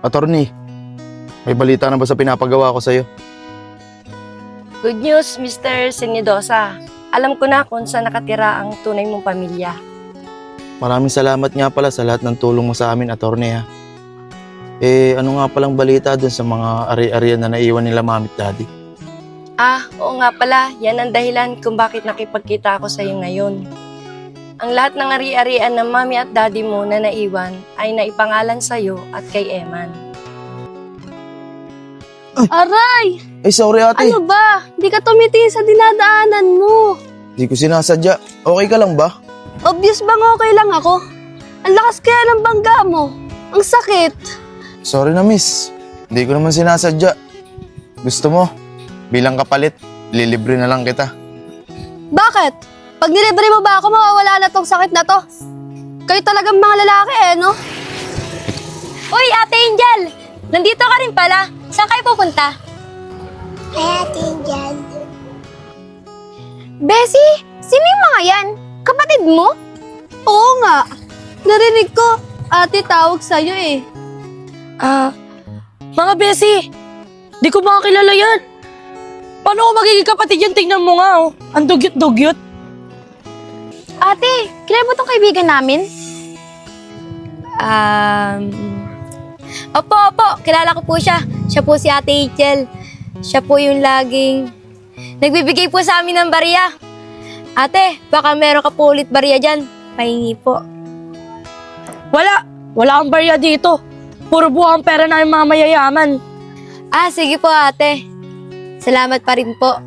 Attorney, may balita na ba sa pinapagawa ko sa'yo? Good news, Mr. Senidosa. Alam ko na kung saan nakatira ang tunay mong pamilya. Maraming salamat nga pala sa lahat ng tulong mo sa amin, attorney ha. Ano nga palang balita dun sa mga ari-arian na naiwan nila mami at daddy? Oo nga pala, yan ang dahilan kung bakit nakipagkita ako sa iyo ngayon. Ang lahat ng ari-arian ng mami at daddy mo na naiwan ay naipangalan sa iyo at kay Eman. Aray! Sorry ate. Ano ba? Di ka tumitingin sa dinadaanan mo. Di ko sinasadya. Okay ka lang ba? Obvious bang okay lang ako? Ang lakas kaya ng bangga mo. Ang sakit. Sorry na miss. Hindi ko naman sinasadya. Gusto mo, bilang kapalit, lilibre na lang kita. Bakit? Pag nilibre mo ba ako, mawawala na tong sakit na to? Kayo talagang mga lalaki no? Uy, Ate Angel! Nandito ka rin pala. Saan kayo pupunta? Ay, Ate Angel. Bessie, sino yung mga yan? Kapatid mo? Oo nga. Narinig ko, ate tawag sa'yo eh. Mga Bessie, di ko makakilala yan. Paano ko magiging kapatid yan? Tingnan mo nga, oh. Ang dugyot-dugyot. Ate, kilala mo tong kaibigan namin? Opo, kilala ko po siya. Siya po si Ate Angel. Siya po yung laging nagbibigay po sa amin ng barya. Ate, baka meron ka po ulit barya dyan. Pahingi po. Wala kang barya dito. Puro buwang pera na yung mga mayayaman. Sige po ate. Salamat pa rin po.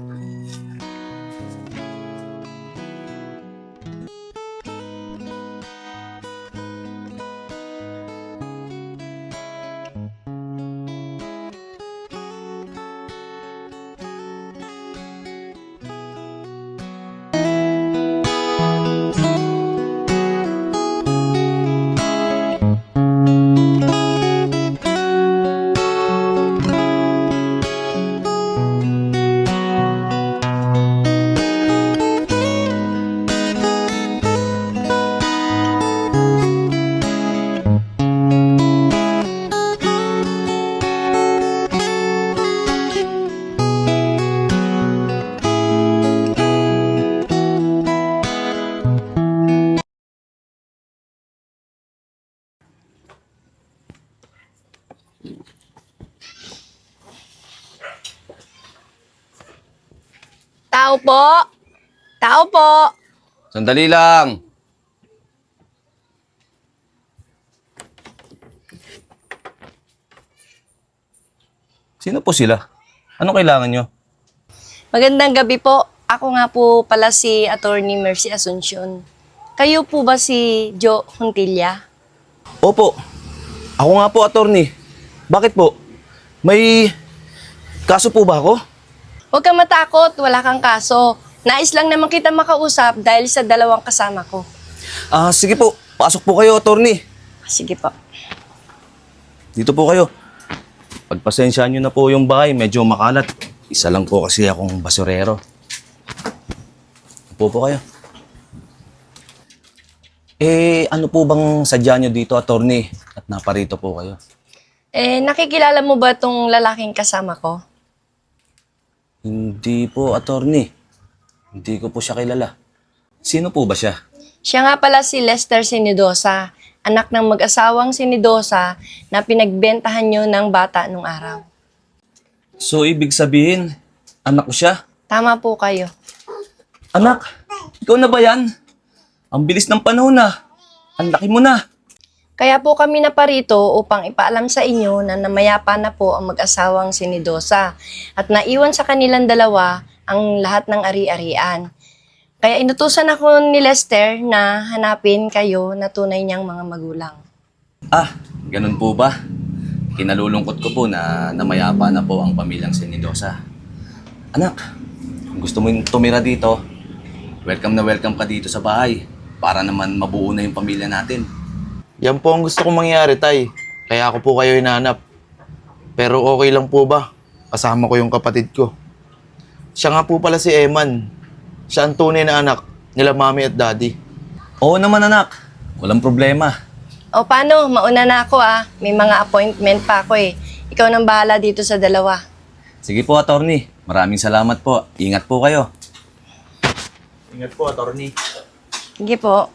Tao po! Tao po! Sandali lang. Sino po sila? Ano kailangan nyo? Magandang gabi po. Ako nga po pala si Attorney Mercy Asuncion. Kayo po ba si Joe Huntilla? Opo. Ako nga po, attorney. Bakit po? May kaso po ba ako? Huwag kang matakot, wala kang kaso. Nais lang naman kita makausap dahil sa dalawang kasama ko. Sige po. Pasok po kayo, attorney. Sige po. Dito po kayo. Pagpasensyaan nyo na po yung bahay, medyo makalat. Isa lang po kasi akong basurero. Upo po kayo. Ano po bang sadya nyo dito, attorney? At naparito po kayo. Nakikilala mo ba tong lalaking kasama ko? Hindi po, attorney. Hindi ko po siya kilala. Sino po ba siya? Siya nga pala si Lester Senidosa, anak ng mag-asawang Senidosa na pinagbentahan nyo ng bata nung araw. So, ibig sabihin, anak ko siya? Tama po kayo. Anak, ikaw na ba yan? Ang bilis ng panahon na. Ang laki mo na. Kaya po kami naparito upang ipaalam sa inyo na namayapa na po ang mag-asawang Senidosa at naiwan sa kanilang dalawa ang lahat ng ari-arian. Kaya inutusan ako ni Lester na hanapin kayo na tunay niyang mga magulang. Ganun po ba? Kinalulungkot ko po na namayapa na po ang pamilyang Senidosa. Anak, kung gusto mo tumira dito, welcome na welcome ka dito sa bahay para naman mabuo na yung pamilya natin. Yan po ang gusto kong mangyari, tay. Kaya ako po kayo hinahanap. Pero okay lang po ba? Kasama ko yung kapatid ko. Siya nga po pala si Eman. Siya ang tunay na anak nila mami at daddy. Oo naman anak, walang problema. O paano, mauna na ako may mga appointment pa ako eh. Ikaw nang bahala dito sa dalawa. Sige po, attorney. Maraming salamat po. Ingat po kayo. Ingat po, attorney. Sige po.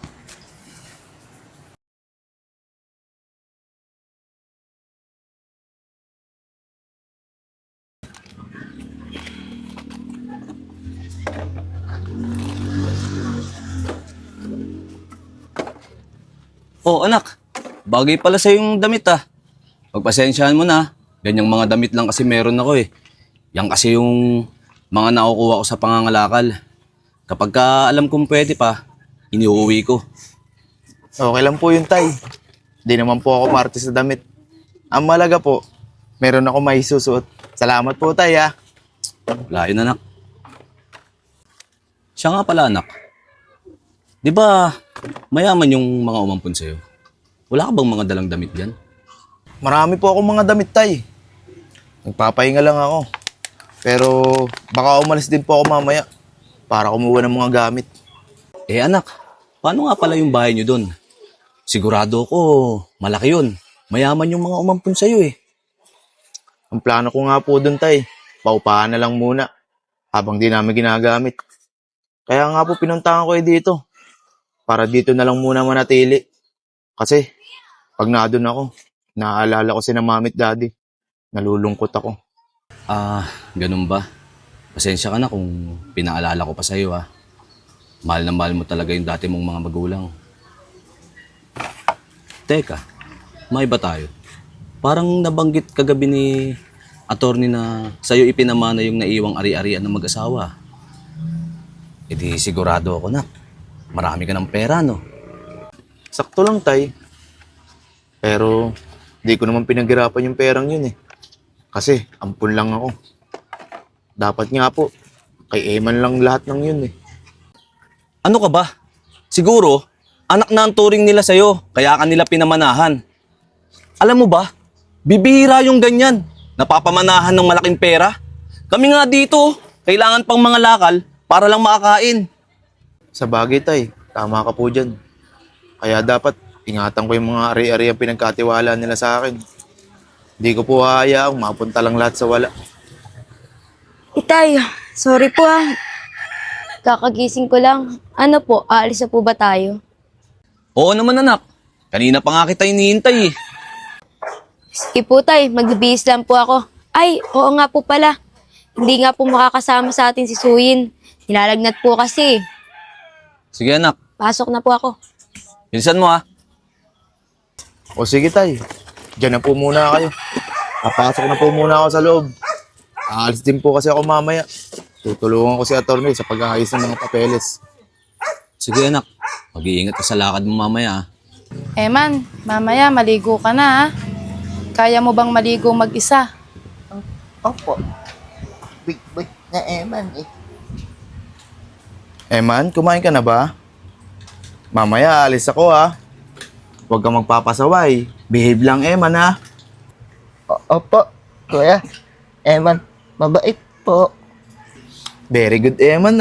Oh, anak. Bagay pala sa yung damit Pagpasensyahan mo na. Ganyang mga damit lang kasi meron ako eh. Yan kasi yung mga nakukuha ko sa pangangalakal. Kapag ka alam kong pwede pa, iniuwi ko. Okay lang po yun, tay. Di naman po ako marte sa damit. Ang malaga po, meron ako may susuot. Salamat po, tay, Wala yun, anak. Siya nga pala, anak. Di ba mayaman yung mga umampun sa'yo? Wala ka bang mga dalang damit dyan? Marami po akong mga damit, tay. Nagpapahinga lang ako. Pero baka umalis din po ako mamaya para kumuha ng mga gamit. Eh anak, paano nga pala yung bahay nyo dun? Sigurado ko, malaki yun. Mayaman yung mga umampun sa'yo eh. Ang plano ko nga po dun, tay, paupahan na lang muna habang di namin ginagamit. Kaya nga po pinuntahan ko dito para dito na lang muna manatili. Kasi pag nandun ako, naaalala ko sina mami at daddy. Nalulungkot ako. Ganun ba? Pasensya ka na kung pinaalala ko pa sa'yo Mahal na mahal mo talaga yung dati mong mga magulang. Teka, may ba tayo? Parang nabanggit kagabi ni attorney na sa'yo ipinamana yung naiwang ari-arian ng mag-asawa. E di sigurado ako na, marami ka ng pera, no? Sakto lang, tay. Pero di ko naman pinaghirapan yung perang yun eh. Kasi ampun lang ako. Dapat nga po, kay Eman lang lahat ng yun eh. Ano ka ba? Siguro, anak na ang turing nila sa'yo, kaya ka nila pinamanahan. Alam mo ba, bibihira yung ganyan, napapamanahan ng malaking pera. Kami nga dito, kailangan pang mga lakal para lang makakain. Sa bagay, tay, tama ka po dyan. Kaya dapat, ingatan ko yung mga ari-ari ang pinagkatiwala nila sa akin. Hindi ko po hahayaang mapunta lang lahat sa wala. Itay, sorry po Kakagising ko lang. Ano po, aalis na po ba tayo? Oo naman anak, kanina pa nga kita hinihintay eh. Sige po tay, magbibihis lang po ako. Ay, oo nga po pala. Hindi nga po makakasama sa atin si Suyin. Nilalagnat po kasi. Sige anak, Pasok na po ako. bilisan mo O sige, tay. Diyan na po muna kayo. Papasok na po muna ako sa loob. Aalis din po kasi ako mamaya. Tutulungan ko si attorney sa pag-aayos ng mga papeles. Sige anak, mag-iingat ka sa lakad mo mamaya Eman, mamaya maligo ka na Kaya mo bang maligo mag-isa? Opo. Big na Eman eh. Eman, kumain ka na ba? Mamaya, alis ako Huwag kang magpapasaway. Behave lang, Eman Opo, kuya. Eman, mabait po. Very good, Eman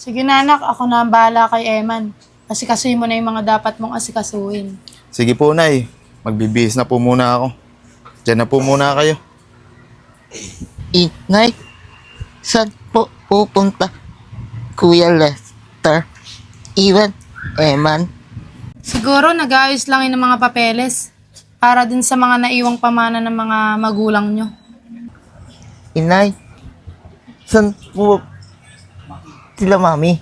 Sige na anak, ako na ang bahala kay Eman. Asikasuhin mo na yung mga dapat mong asikasuhin. Sige po, Nay. Magbibihis na po muna ako. Diyan na po muna kayo. Inay, saan po pupunta? Kuya Lester, Iwan, Eman. Siguro nag-aayos lang yun ng mga papeles para din sa mga naiwang pamana ng mga magulang nyo. Inay, saan po sila mami?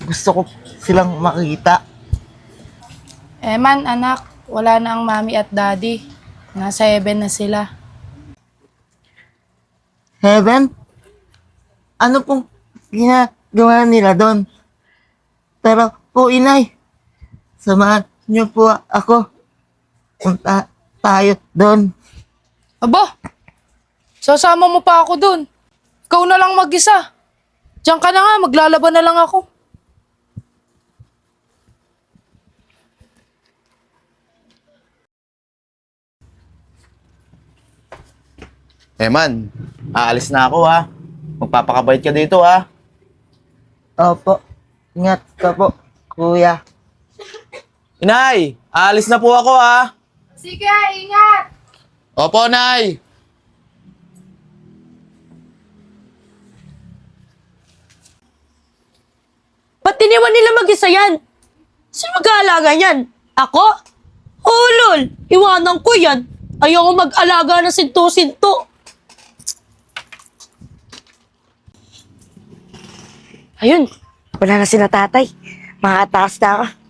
Gusto ko silang makita. Eman, anak, wala na ang mami at daddy. Nasa heaven na sila. Heaven? Ano pong ginagawa nila doon? Pero po inay, samahan niyo po ako. Punta tayo doon. Aba, sasama mo pa ako dun. Ikaw na lang mag-isa. Diyan ka na nga, maglalaban na lang ako. Eman, aalis na ako Magpapakabait ka dito Opo, ingat ka po, kuya. Inay, aalis na po ako ha. Sige, ingat! Opo, Nay. Ba't iniwan nila mag-isa yan? Sino mag-aalaga yan? Ako? Oo, lol. Iwanan ko yan. Ayoko mag-alaga ng sinto-sinto. Ayun, wala na sila tatay. Makataas na ako.